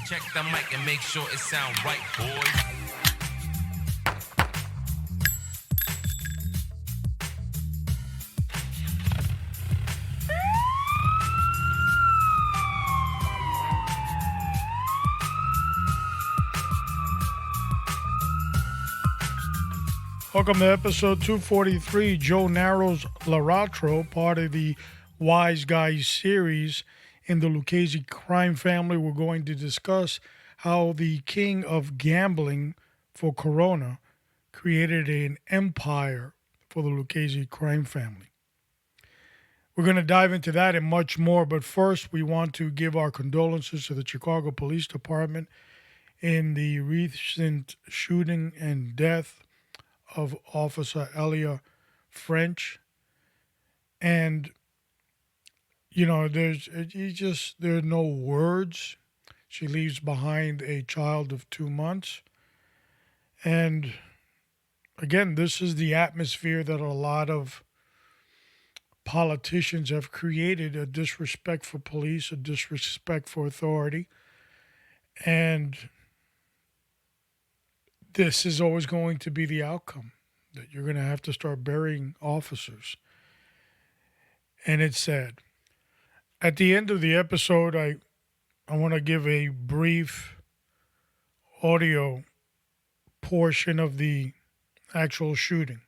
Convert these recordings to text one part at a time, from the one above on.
Check the mic and make sure it sound right, boys. Welcome to episode 243, Joe Narrow Laratro, part of the Wise Guys series. In the Lucchese crime family, we're going to discuss how the king of gambling for Corona created an empire for the Lucchese crime family. We're going to dive into that and much more, but first we want to give our condolences to the Chicago Police Department in the recent shooting and death of Officer Elia French. And, you know, there are no words. She leaves behind a child of 2 months. And again, this is the atmosphere that a lot of politicians have created, a disrespect for police, a disrespect for authority. And this is always going to be the outcome, that you're going to have to start burying officers. And it's sad. At the end of the episode, I want to give a brief audio portion of the actual shooting.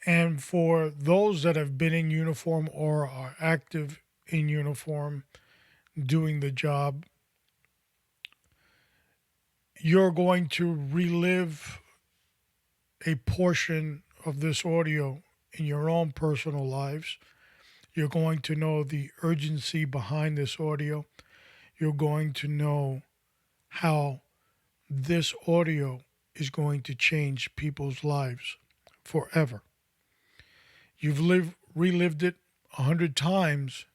And for those that have been in uniform or are active in uniform doing the job, you're going to relive a portion of this audio in your own personal lives. You're going to know the urgency behind this audio. You're going to know how this audio is going to change people's lives forever. You've relived it 100 times,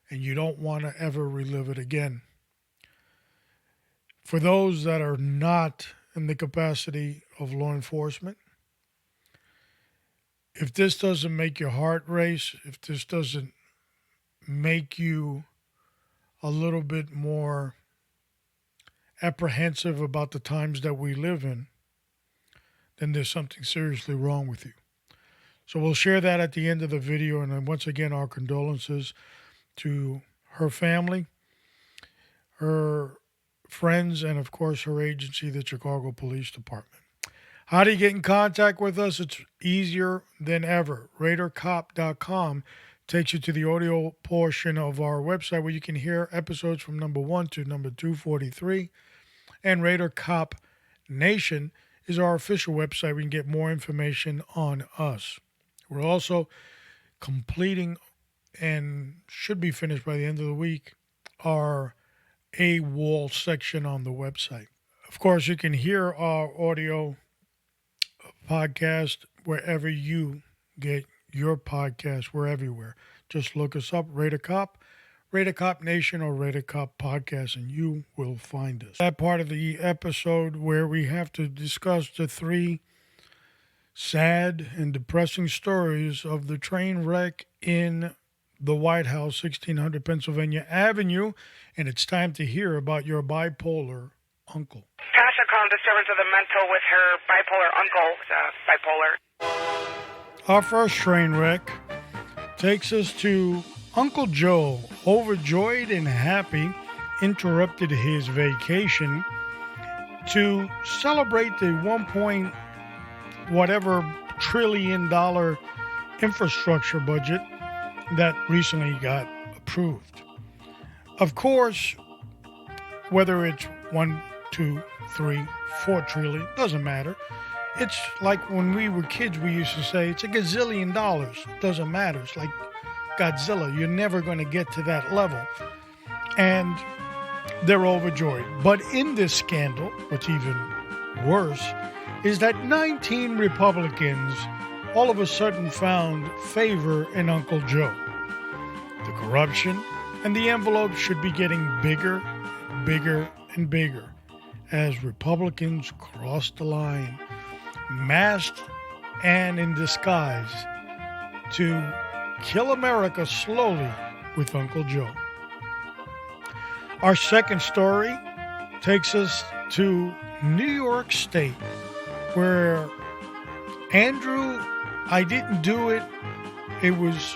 and you don't want to ever relive it again. For those that are not in the capacity of law enforcement, if this doesn't make your heart race, if this doesn't make you a little bit more apprehensive about the times that we live in, then there's something seriously wrong with you. So we'll share that at the end of the video. And then once again, our condolences to her family, her friends, and of course her agency, the Chicago Police Department. How do you get in contact with us? It's easier than ever. RaiderCop.com takes you to the audio portion of our website where you can hear episodes from number 1 to number 243. And Raider Cop Nation is our official website. We can get more information on us. We're also completing, and should be finished by the end of the week, our wall section on the website. Of course, you can hear our audio podcast wherever you get your podcast. We're everywhere. Just look us up, Raider Cop Nation, or Raider Cop Podcast, and you will find us. That part of the episode where we have to discuss the 3 sad and depressing stories of the train wreck in the White House, 1600 Pennsylvania Avenue, and it's time to hear about your bipolar uncle. Passion called disturbance of the mental with her bipolar uncle, bipolar. Our first train wreck takes us to Uncle Joe, overjoyed and happy, interrupted his vacation to celebrate the $1.whatever trillion infrastructure budget that recently got approved. Of course, whether it's 1, 2, 3, 4 trillion, doesn't matter. It's like when we were kids, we used to say it's a gazillion dollars. It doesn't matter. It's like Godzilla. You're never going to get to that level. And they're overjoyed. But in this scandal, what's even worse, is that 19 Republicans all of a sudden found favor in Uncle Joe. The corruption and the envelope should be getting bigger, bigger, and bigger as Republicans cross the line, masked and in disguise, to kill America slowly with Uncle Joe. Our second story takes us to New York State, where Andrew, I didn't do it, it was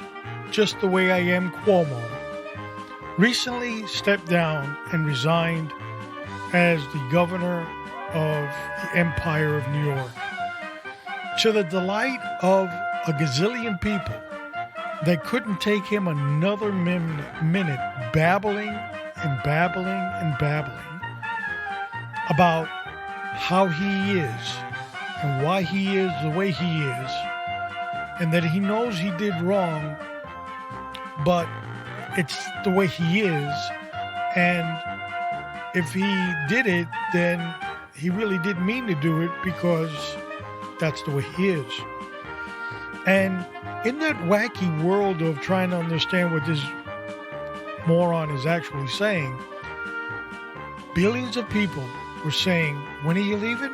just the way I am, Cuomo, recently stepped down and resigned as the governor of the Empire of New York. To the delight of a gazillion people that couldn't take him another minute babbling and babbling and babbling about how he is and why he is the way he is, and that he knows he did wrong, but it's the way he is, and if he did it, then he really didn't mean to do it because that's the way he is. And in that wacky world of trying to understand what this moron is actually saying, billions of people were saying, when are you leaving?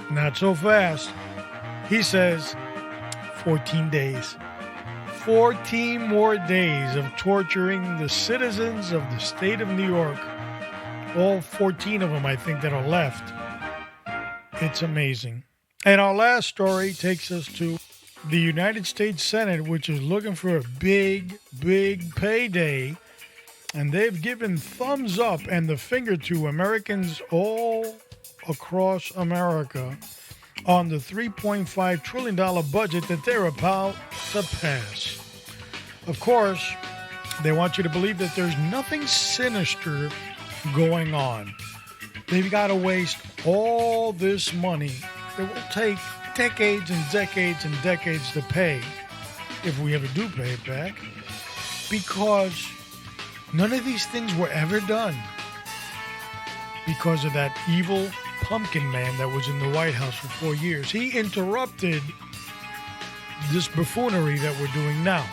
Not so fast. He says, 14 days. 14 more days of torturing the citizens of the state of New York. All 14 of them, I think, that are left. It's amazing. And our last story takes us to the United States Senate, which is looking for a big, big payday. And they've given thumbs up and the finger to Americans all across America on the $3.5 trillion budget that they're about to pass. Of course, they want you to believe that there's nothing sinister going on. They've got to waste all this money that will take decades and decades and decades to pay, if we ever do pay it back, because none of these things were ever done because of that evil pumpkin man that was in the White House for 4 years. He interrupted this buffoonery that we're doing now.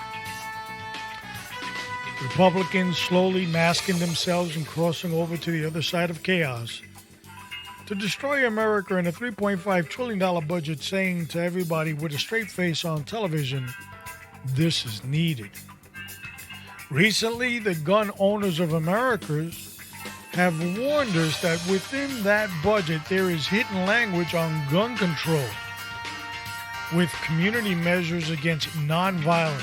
Republicans slowly masking themselves and crossing over to the other side of chaos to destroy America in a $3.5 trillion budget, saying to everybody with a straight face on television, this is needed. Recently, the gun owners of America have warned us that within that budget there is hidden language on gun control with community measures against nonviolence,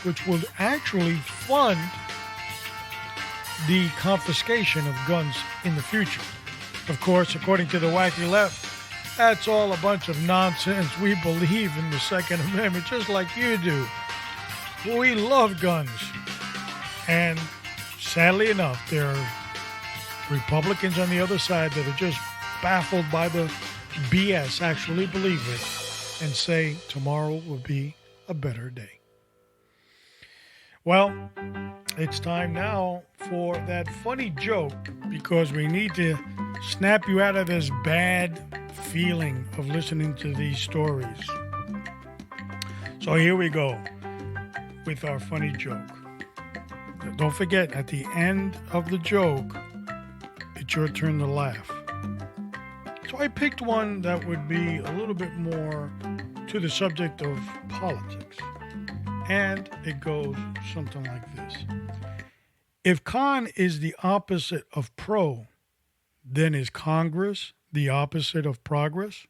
which will actually fund the confiscation of guns in the future. Of course, according to the wacky left, that's all a bunch of nonsense. We believe in the Second Amendment just like you do. We love guns. And sadly enough, there are Republicans on the other side that are just baffled by the BS, actually believe it, and say tomorrow will be a better day. Well, it's time now for that funny joke, because we need to snap you out of this bad feeling of listening to these stories. So here we go with our funny joke. Don't forget, at the end of the joke, it's your turn to laugh. So I picked one that would be a little bit more to the subject of politics. And it goes something like this. If con is the opposite of pro, then is Congress the opposite of progress?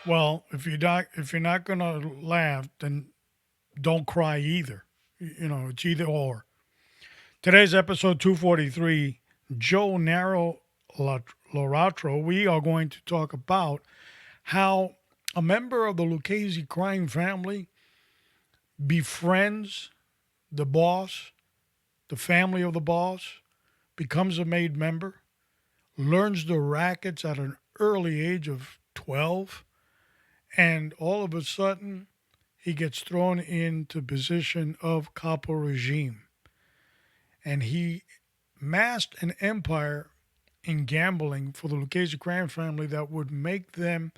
Well, if you're not gonna laugh, then don't cry either. You know, it's either or. Today's episode 243, Joe Narrow Laratro, we are going to talk about how a member of the Lucchese crime family befriends the boss, the family of the boss, becomes a made member, learns the rackets at an early age of 12, and all of a sudden he gets thrown into position of Capo regime. And he massed an empire in gambling for the Lucchese crime family that would make them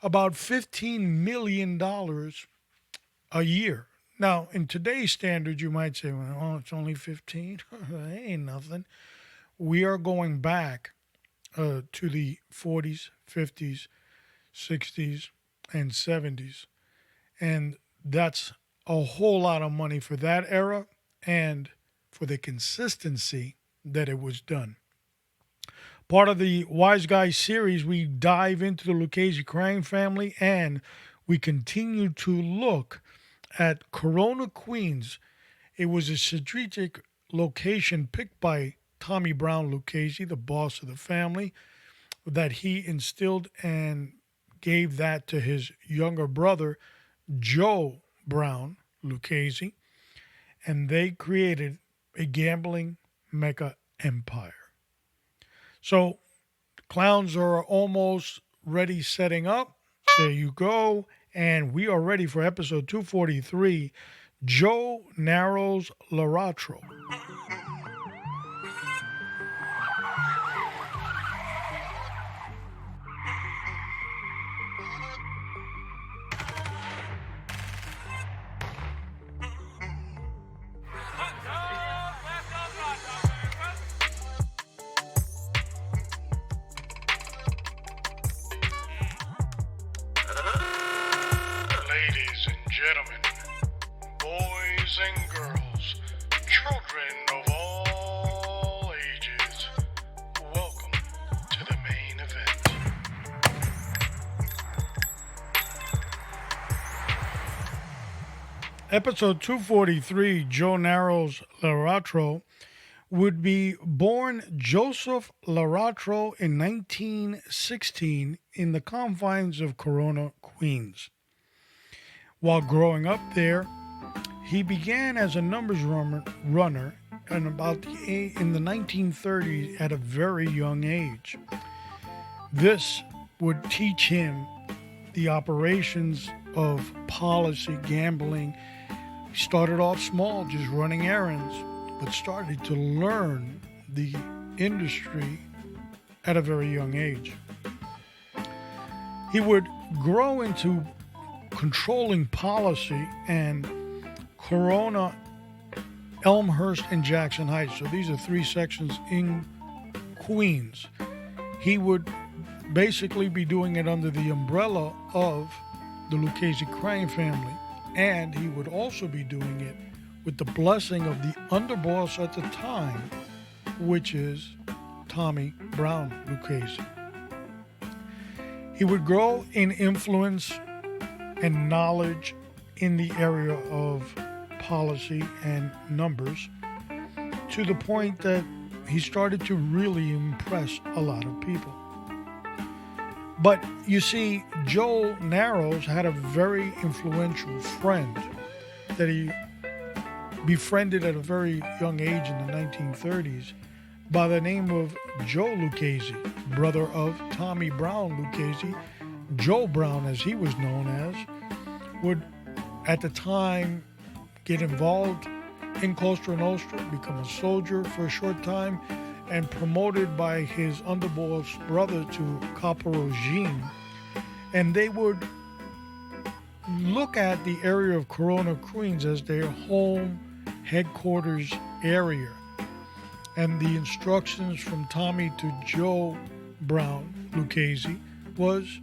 about $15 million a year. Now, in today's standards, you might say, well, it's only 15. That ain't nothing. We are going back to the 40s, 50s, 60s, and 70s. And that's a whole lot of money for that era. And for the consistency that it was done. Part of the Wise Guys series, we dive into the Lucchese crime family and we continue to look at Corona, Queens. It was a strategic location picked by Tommy Brown Lucchese, the boss of the family, that he instilled and gave that to his younger brother, Joe Brown Lucchese, and they created a gambling mecca empire. So, clowns are almost ready setting up. There you go. And we are ready for episode 243, Joe Narrow Laratro. Ladies and gentlemen, boys and girls, children of all ages, welcome to the main event. Episode 243, Joe Narrow Laratro, would be born Joseph Laratro in 1916 in the confines of Corona, Queens. While growing up there, he began as a numbers runner in the 1930s at a very young age. This would teach him the operations of policy, gambling. He started off small, just running errands, but started to learn the industry at a very young age. He would grow into controlling policy and Corona, Elmhurst, and Jackson Heights. So these are three sections in Queens. He would basically be doing it under the umbrella of the Lucchese crime family. And he would also be doing it with the blessing of the underboss at the time, which is Tommy Brown Lucchese. He would grow in influence and knowledge in the area of policy and numbers to the point that he started to really impress a lot of people. But you see, Joe Narrows had a very influential friend that he befriended at a very young age in the 1930s by the name of Joe Lucchese, brother of Tommy Brown Lucchese. Joe Brown, as he was known as, would at the time get involved in Cosa Nostra, become a soldier for a short time, and promoted by his underboss brother to Capo Joe. And they would look at the area of Corona, Queens as their home headquarters area. And the instructions from Tommy to Joe Brown Lucchese was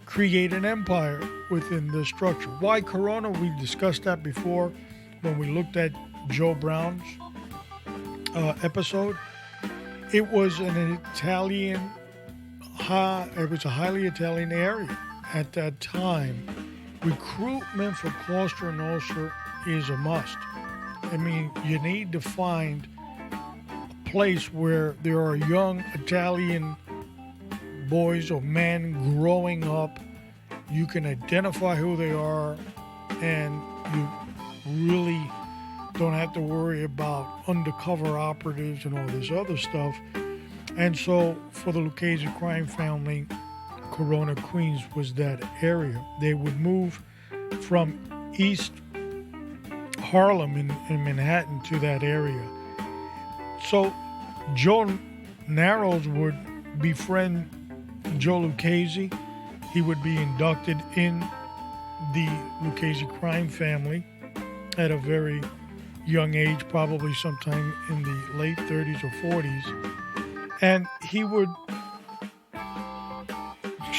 create an empire within the structure. Why Corona? We discussed that before when we looked at Joe Brown's episode. It was an Italian, it was a highly Italian area at that time. Recruitment for Cosa Nostra is a must. I mean, you need to find a place where there are young Italian boys or men growing up. You can identify who they are, and you really don't have to worry about undercover operatives and all this other stuff. And so for the Lucchese crime family, Corona, Queens was that area. They would move from East Harlem in Manhattan to that area. So Joe Narrows would befriend Joe Lucchese. He would be inducted in the Lucchese crime family at a very young age, probably sometime in the late 30s or 40s. And he would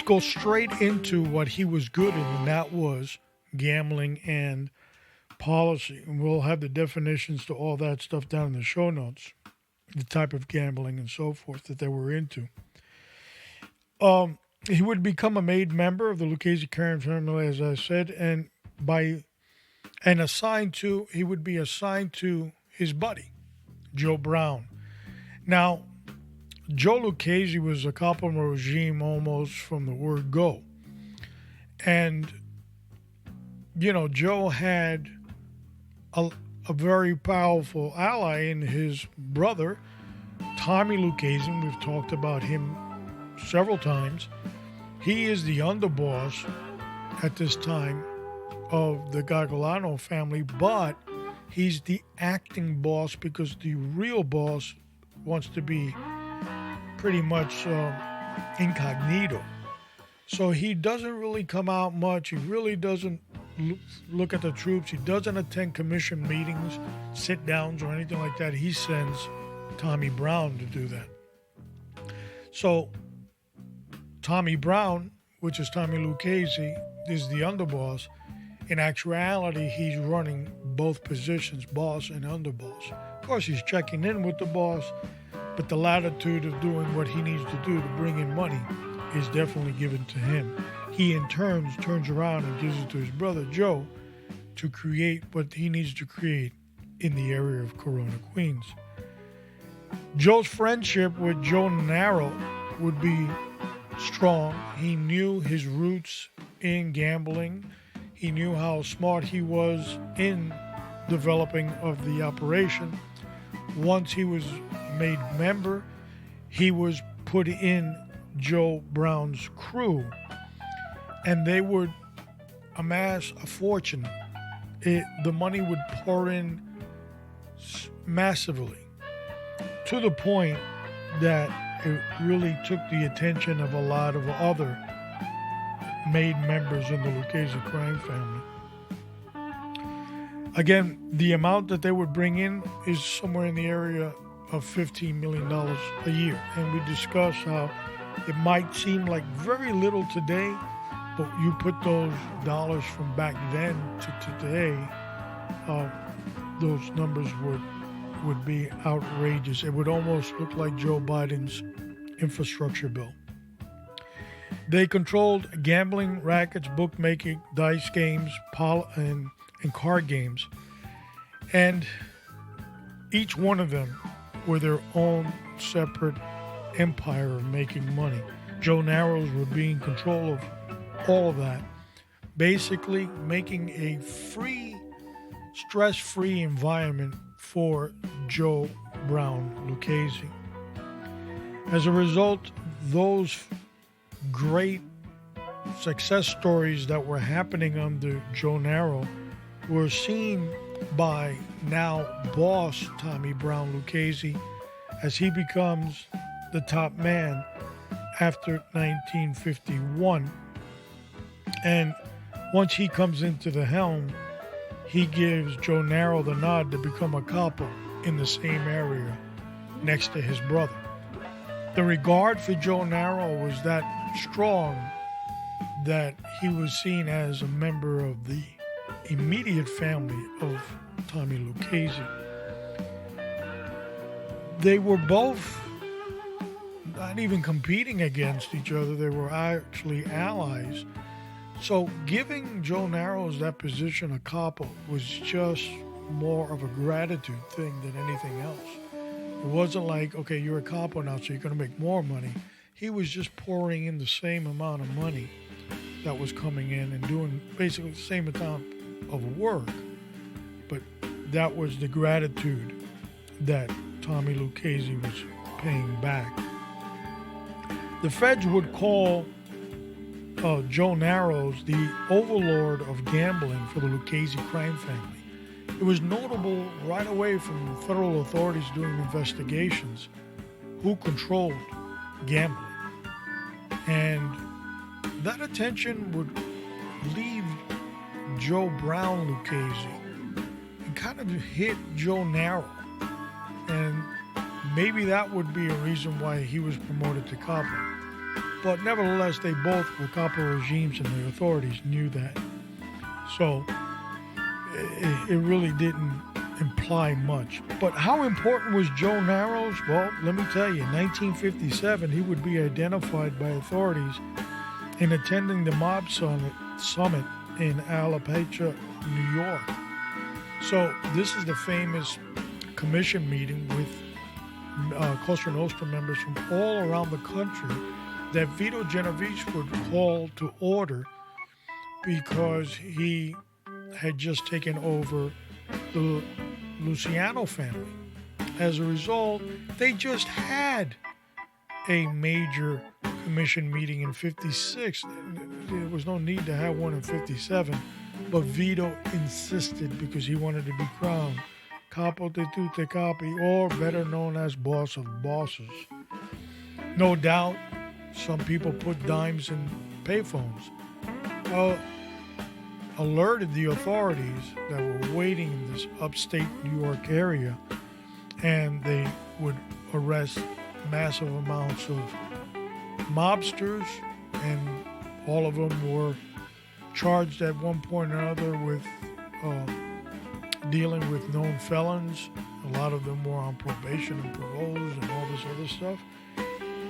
go straight into what he was good in, and that was gambling and policy. And we'll have the definitions to all that stuff down in the show notes, the type of gambling and so forth that they were into. He would become a made member of the Lucchese crime family, as I said, and he would be assigned to his buddy, Joe Brown. Now, Joe Lucchese was a capo regime almost from the word go. And, Joe had a very powerful ally in his brother, Tommy Lucchese. We've talked about him several times. He is the underboss at this time of the Gagliano family, but he's the acting boss because the real boss wants to be pretty much incognito. So he doesn't really come out much. He really doesn't look at the troops. He doesn't attend commission meetings, sit downs, or anything like that. He sends Tommy Brown to do that. So Tommy Brown, which is Tommy Lucchese, is the underboss. In actuality, he's running both positions, boss and underboss. Of course, he's checking in with the boss, but the latitude of doing what he needs to do to bring in money is definitely given to him. He, in turn, turns around and gives it to his brother, Joe, to create what he needs to create in the area of Corona, Queens. Joe's friendship with Joe Narrow would be strong. He knew his roots in gambling. He knew how smart he was in developing of the operation. Once he was made member, he was put in Joe Brown's crew, and they would amass a fortune. The money would pour in massively, to the point that it really took the attention of a lot of other made members in the Lucchese crime family. Again, the amount that they would bring in is somewhere in the area of $15 million a year. And we discussed how it might seem like very little today, but you put those dollars from back then to today, those numbers would be outrageous. It would almost look like Joe Biden's infrastructure bill. They controlled gambling rackets, bookmaking, dice games, and card games. And each one of them were their own separate empire of making money. Joe Narrows would be in control of all of that, basically making a free, stress-free environment for Joe Brown Lucchese. As a result, those great success stories that were happening under Joe Narrow were seen by now boss Tommy Brown Lucchese as he becomes the top man after 1951. And once he comes into the helm, he gives Joe Narrow the nod to become a capo in the same area next to his brother. The regard for Joe Narrow was that strong that he was seen as a member of the immediate family of Tommy Lucchese. They were both not even competing against each other, they were actually allies. So giving Joe Narrows that position of capo was just more of a gratitude thing than anything else. It wasn't like, okay, you're a capo now, so you're going to make more money. He was just pouring in the same amount of money that was coming in and doing basically the same amount of work. But that was the gratitude that Tommy Lucchese was paying back. The feds would call Joe Narrows the overlord of gambling for the Lucchese crime family. It was notable right away from federal authorities doing investigations who controlled gambling. And that attention would leave Joe Brown Lucchese and kind of hit Joe Narrow. And maybe that would be a reason why he was promoted to capo. But nevertheless, they both were capo regimes and the authorities knew that. So it really didn't imply much. But how important was Joe Narrows? Well, let me tell you, in 1957, he would be identified by authorities in attending the mob summit in Alapaicha, New York. So this is the famous commission meeting with Cosa Nostra members from all around the country that Vito Genovese would call to order because he had just taken over the Luciano family. As a result, they just had a major commission meeting in 56. There was no need to have one in 57, but Vito insisted because he wanted to be crowned Capo de tutti capi, or better known as boss of bosses. No doubt, some people put dimes in payphones. Alerted the authorities that were waiting in this upstate New York area, and they would arrest massive amounts of mobsters, and all of them were charged at one point or another with dealing with known felons. A lot of them were on probation and paroles and all this other stuff.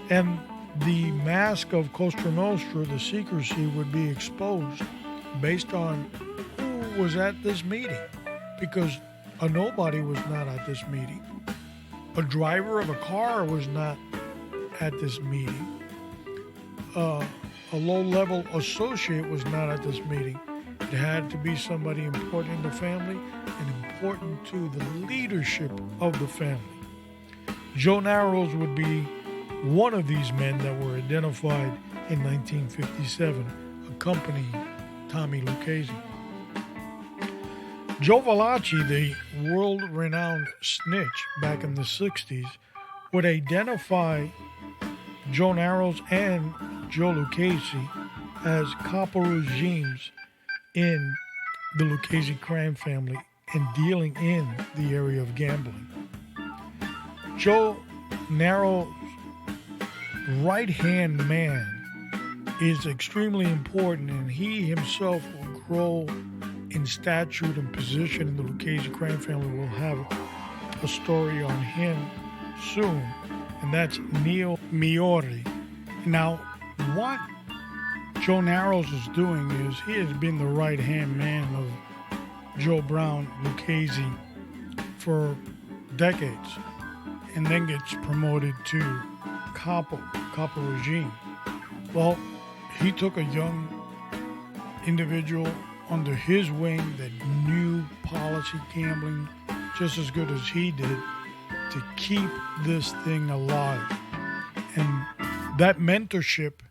And the mask of Cosa Nostra, the secrecy, would be exposed based on who was at this meeting, because a nobody was not at this meeting. A driver of a car was not at this meeting. A low-level associate was not at this meeting. It had to be somebody important in the family and important to the leadership of the family. Joe Narrows would be one of these men that were identified in 1957, accompanying Tommy Lucchese. Joe Valachi, the world-renowned snitch back in the 60s, would identify Joe Narrows and Joe Lucchese as capo regimes in the Lucchese crime family and dealing in the area of gambling. Joe Narrows' right-hand man is extremely important, and he himself will grow in stature and position in the Lucchese crime family. We'll have a story on him soon, and that's Neil Miori. Now, what Joe Narrows is doing is he has been the right-hand man of Joe Brown Lucchese for decades, and then gets promoted to capo regime. Well, he took a young individual under his wing that knew policy gambling just as good as he did to keep this thing alive. And that mentorship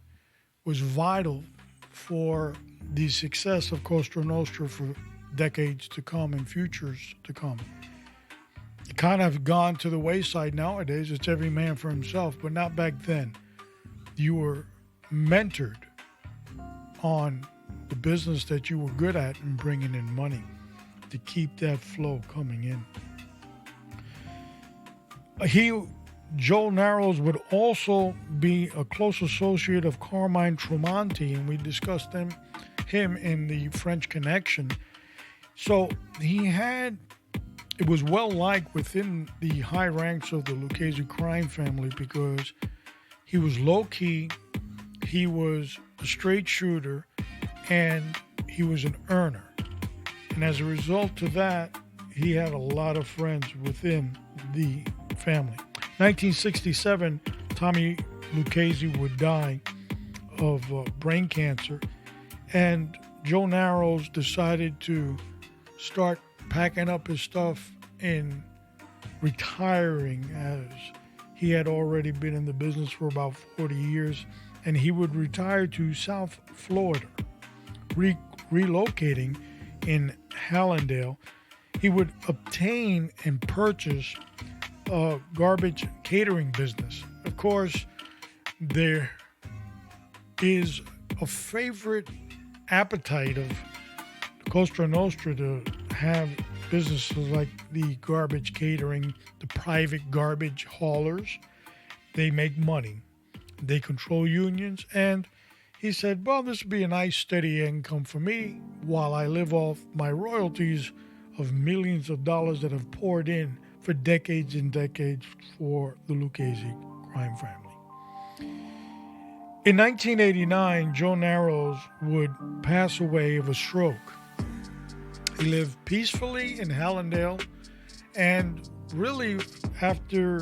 was vital for the success of Cosa Nostra for decades to come and futures to come. It kind of gone to the wayside nowadays. It's every man for himself, but not back then. You were mentored on the business that you were good at and bringing in money to keep that flow coming in. Joe Narrows would also be a close associate of Carmine Tremonti, and we discussed him in the French Connection. So it was well liked within the high ranks of the Lucchese crime family because he was low-key, he was a straight shooter, and he was an earner. And as a result of that, he had a lot of friends within the family. 1967, Tommy Lucchese would die of brain cancer, and Joe Narrows decided to start packing up his stuff and retiring, as he had already been in the business for about 40 years, and he would retire to South Florida, relocating in Hallandale. He would obtain and purchase a garbage catering business. Of course, there is a favorite appetite of Cosa Nostra to have businesses like the garbage catering, the private garbage haulers. They make money. They control unions, and He said, well, this would be a nice steady income for me while I live off my royalties of millions of dollars that have poured in for decades and decades for the Lucchese crime family. In 1989, Joe Narrows would pass away of a stroke. He lived peacefully in Hallandale, and really after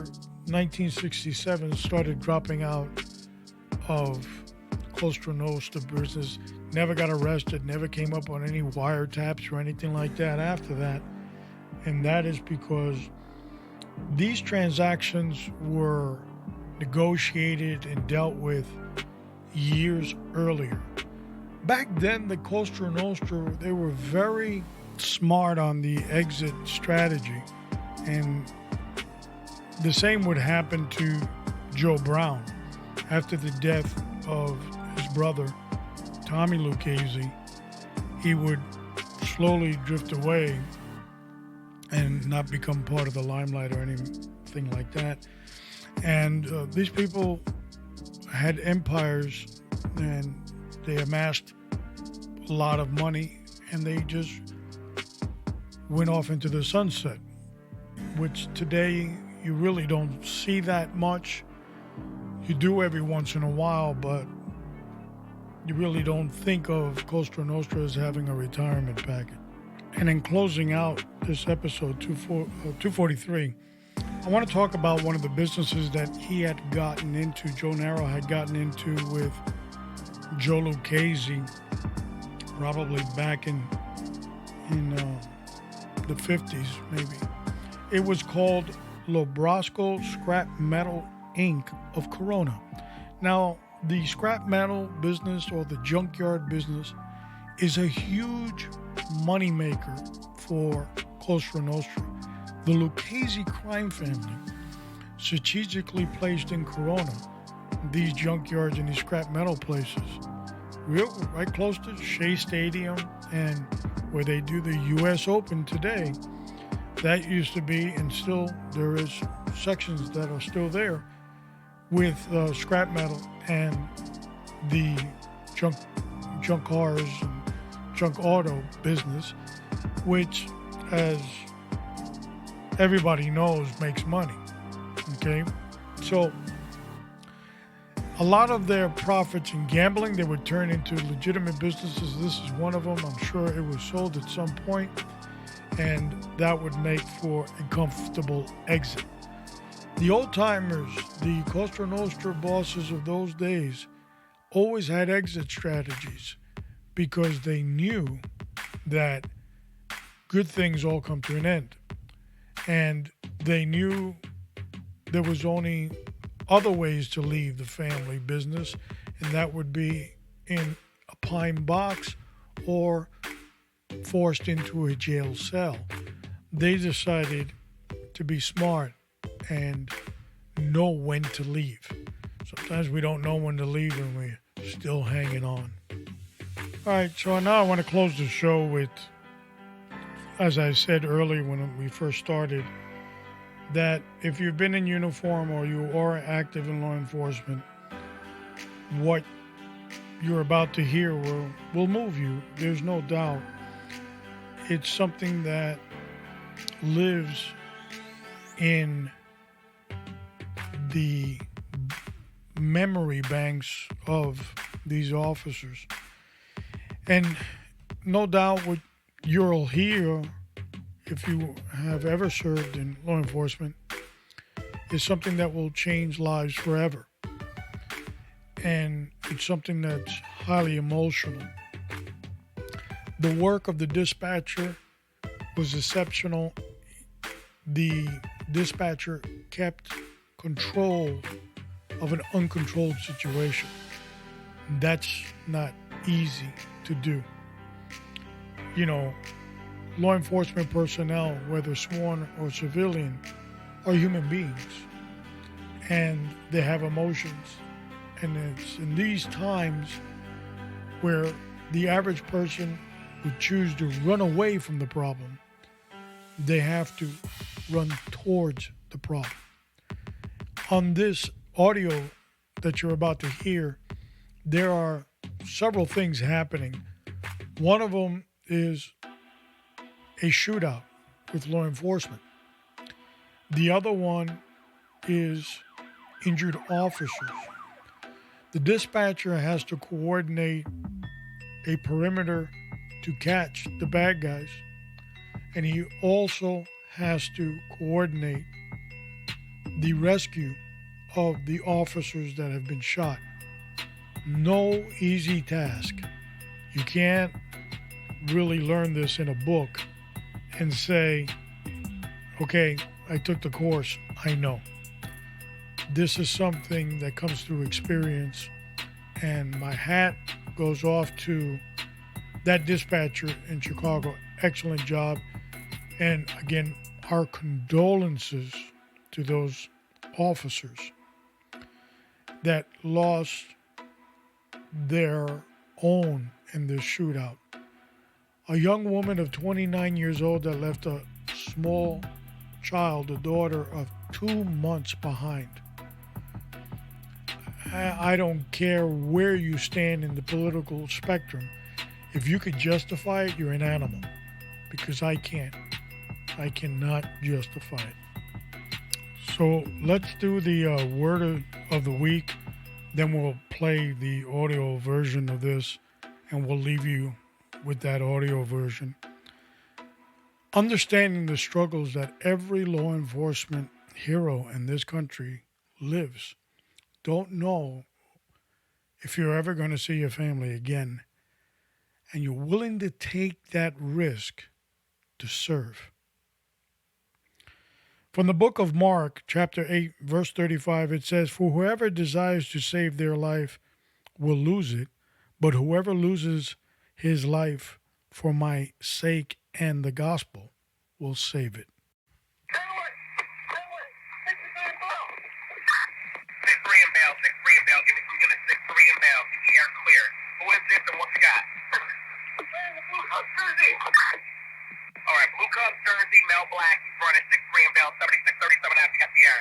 1967 started dropping out of Cosa Nostra business. Never got arrested, never came up on any wiretaps or anything like that after that. And that is because these transactions were negotiated and dealt with years earlier. Back then, the Cosa Nostra, they were very smart on the exit strategy. And the same would happen to Joe Brown. After the death of his brother, Tommy Lucchese, he would slowly drift away and not become part of the limelight or anything like that. And these people had empires, and they amassed a lot of money, and they just went off into the sunset, which today you really don't see that much. You do every once in a while, but you really don't think of Cosa Nostra as having a retirement package. And in closing out this episode 243, I want to talk about one of the businesses that he had gotten into, Joe Narrow had gotten into with Joe Lucchese, probably back in the 50s, maybe. It was called Lobrasco Scrap Metal Inc. of Corona. Now, the scrap metal business or the junkyard business is a huge moneymaker for Cosa Nostra. The Lucchese crime family strategically placed in Corona these junkyards and these scrap metal places, right close to Shea Stadium and where they do the U.S. Open today. That used to be, and still there is sections that are still there with scrap metal and the junk cars and junk auto business, which, as everybody knows, makes money. Okay, so a lot of their profits in gambling, they would turn into legitimate businesses. This is one of them. I'm sure it was sold at some point, and that would make for a comfortable exit. The old timers, the Cosa Nostra bosses of those days, always had exit strategies because they knew that good things all come to an end. And they knew there was only other ways to leave the family business, and that would be in a pine box or forced into a jail cell. They decided to be smart and know when to leave. Sometimes we don't know when to leave and we're still hanging on. All right, so now I want to close the show with, as I said earlier when we first started, that if you've been in uniform or you are active in law enforcement, what you're about to hear will move you. There's no doubt. It's something that lives in the memory banks of these officers. And no doubt what you'll hear, if you have ever served in law enforcement, is something that will change lives forever. And it's something that's highly emotional. The work of the dispatcher was exceptional. The dispatcher kept control of an uncontrolled situation. That's not easy to do. You know, law enforcement personnel, whether sworn or civilian, are human beings. And they have emotions. And it's in these times where the average person would choose to run away from the problem. They have to run towards the problem. On this audio that you're about to hear, there are several things happening. One of them is a shootout with law enforcement. The other one is injured officers. The dispatcher has to coordinate a perimeter to catch the bad guys, and he also has to coordinate the rescue of the officers that have been shot. No easy task. You can't really learn this in a book and say, okay, I took the course, I know. This is something that comes through experience, and my hat goes off to that dispatcher in Chicago. Excellent job. And again, our condolences to those officers that lost their own in this shootout. A young woman of 29 years old that left a small child, a daughter of 2 months behind. I don't care where you stand in the political spectrum. If you could justify it, you're an animal. Because I can't. I cannot justify it. So let's do the word of the week. Then we'll play the audio version of this, and we'll leave you with that audio version. Understanding the struggles that every law enforcement hero in this country lives. Don't know if you're ever going to see your family again, and you're willing to take that risk to serve. From the book of Mark, chapter 8, verse 35, it says, "For whoever desires to save their life will lose it, but whoever loses his life for my sake and the gospel will save it." All right, blue cup jersey, Mel Black, he's running 6'3" and Bell, 76-37 after you got the air.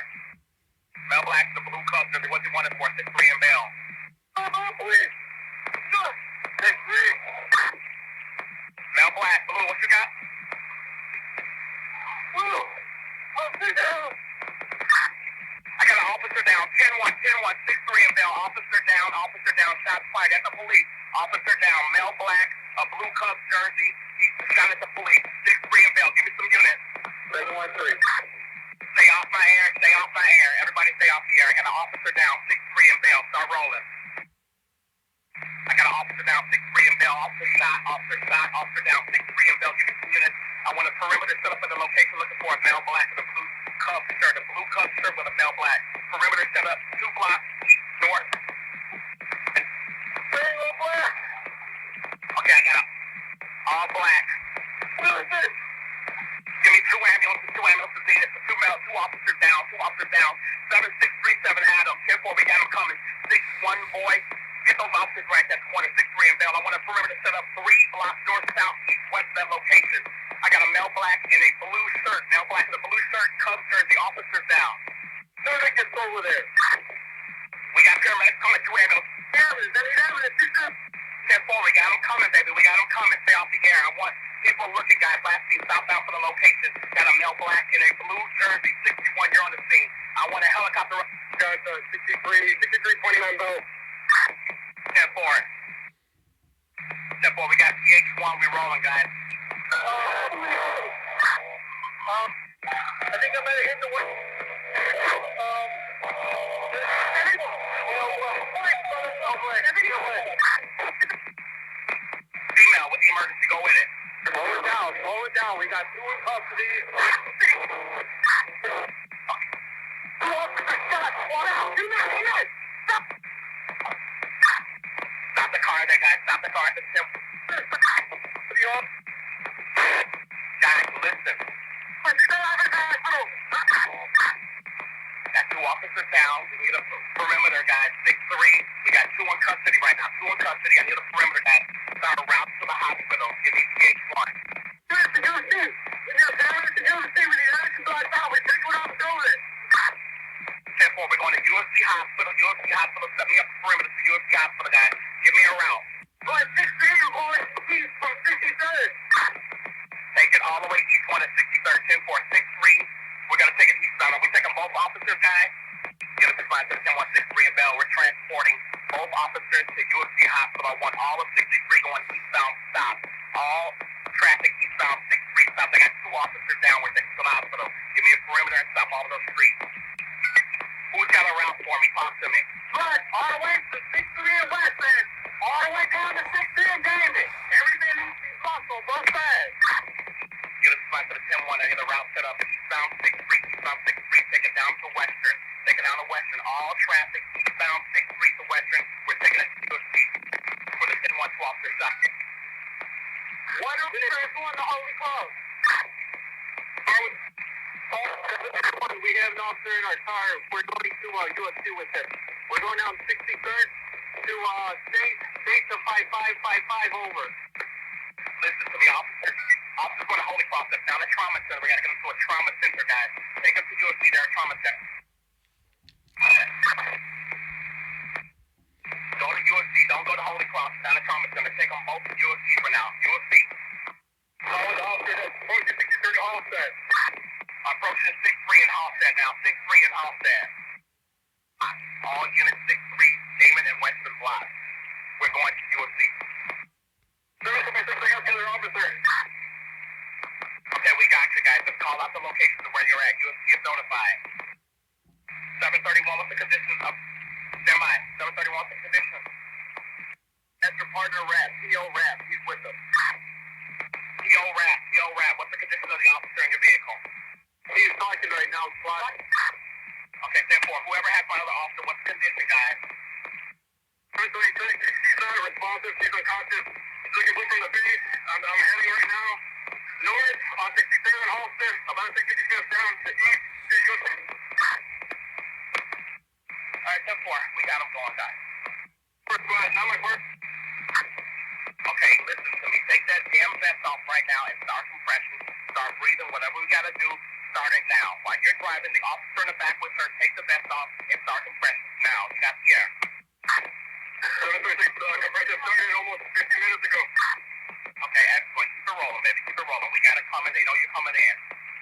Mel Black's the blue cup jersey, what's he wanted for, 6'3" and Bell? Mel Black, blue, what you got? Blue. I got an officer down, 10-1, 6'3" and Bell, officer down, shots fired at the police, officer down, Mel Black, a blue cup jersey, he's shot at the police, 6'3" and Bell, give me some units. 713. Stay off my air, everybody stay off the air. I got an officer down, 6'3" and Bell, start rolling. I got an officer down, 6'3" and Bell, officer down, 6'3" and Bell, give me some units. I want a perimeter set up in the location looking for a Mel Black with a blue cup shirt with a Mel Black. Perimeter set up, 2 blocks, east, north. Okay, I got all black. Give me 2 ambulances needed for 2 officers down, 7637 Adam, 10-4, we got him coming. 6-1 boy, get those officers right, that's corner, 6'3" and Bell. I want a perimeter set up 3 blocks north, south, east, west of that location. I got a Mel Black in a blue shirt, Cubs jersey, officers down. Survey gets over there. We got paramedics coming, 2 ambulances. 10-4, we got them coming, baby. Stay off the air. I want people looking, guys. Last team, southbound for the location. Got a Mel Black in a blue jersey, 61. You're on the scene. I want a helicopter. 6329 Bo. 10-4. 10-4, we got PH1. We rolling, guys. I think I better hit the one. Female with the emergency, go with it. Slow it down. We got 2 in custody. Stop the car there, guys. Stop the car. Guys, listen. Got 2 officers down. We need a perimeter, guys. 6'3". We got 2 in custody right now. 2 in custody. I need a perimeter, guys. Start a route to the hospital. Give me PH1. We're going to USC Hospital. Set me up a perimeter to USC Hospital, guys. Give me a route. officers to USC Hospital. I want all of 63 going eastbound stop. All traffic eastbound 63 stop. I got 2 officers down. We're taking to the hospital. Give me a perimeter and stop all of those streets. Who's got a route for me? Talk to me. Good. All the way to 63 and West End. All the way down to 60 and David. Everything needs to be blocked on both sides. Get a spot to the 10-1. I get a route set up. Eastbound 63. Eastbound 63. Take it down to Western. Take it down to Western. All traffic eastbound 63 to Western. We're taking it to USC for the 10-1 to officer stop. What are we going to Holy Cross? We have an officer in our car. We're going to USC with him. We're going down 63rd to state to 5555 over. Listen to me, officer. Officer's going to Holy Cross. That's down at trauma center. We got to get him to a trauma center, guys. Take him to USC there at trauma center. Go to USC. Don't go to Holy Cross. Down at trauma center. Take them both to USC for now. USC. Go with the officer that's approaching 63rd Halstead. Approaching 63 in Halstead now. 63 in Halstead. All units 63, Damon and Western Block. We're going to USC. Okay, we got you guys. Just call out the location of where you're at. USC is notified. 731, what's the conditions of... Stand by. 731, what's the conditions? That's your partner, Rap. P.O. Rap. He's with us. P.O. Rap. P.O. Rap. What's the condition of the officer in your vehicle? He's talking right now, squad. Okay, 10-4. Whoever has my other officer, what's the condition, guys? 736, he's not responsive. He's unconscious. He's looking from the base. I'm heading right now north on 63rd and Halstead. About 65th down to east. Alright, 10-4. We got him going, guys. First squad, not my first. Okay, listen to me. Take that damn vest off right now and start compression. Start breathing. Whatever we gotta do, start it now. While you're driving, the officer in the back with her, take the vest off and start compression now. You got the air. Compression started almost 15 minutes ago. Okay, excellent. Keep it rolling, baby. Keep it rolling. We got it coming. They know you're coming in.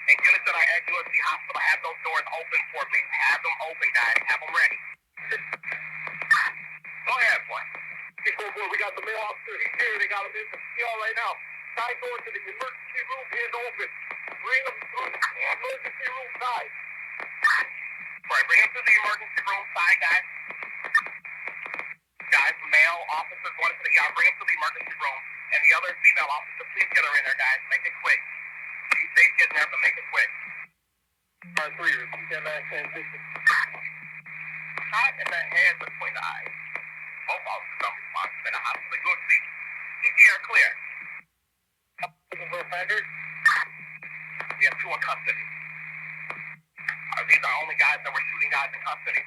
And units that are at USC Hospital, have those doors open for me. Have them open, guys. Have them ready. Go ahead, boy. We got the male officer here. They got him in the field right now. Side door to the emergency room is open. Bring him to the emergency room side. Right, bring him to the emergency room side, guys. Guys, male officer going to the ER. Bring him to the emergency room. And the other female officer, please get her in there, guys. Make it quick. Be safe getting there, but make it quick. R3, repeat that last transition. Shot in the head between the eyes. Both officers don't respond to the hospital. You'll see. CPR clear. Looking for offenders? We have 2 in custody. These are only guys that were shooting guys in custody.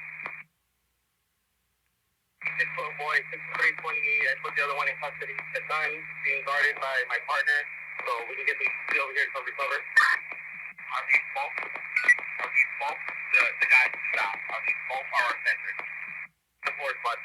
6-foot boy, 6'3", 28. I put the other one in custody. The son being guarded by my partner, so we can get the CP over here to recover. Are these both the guys who shot? Are these both our offenders? The 4th, but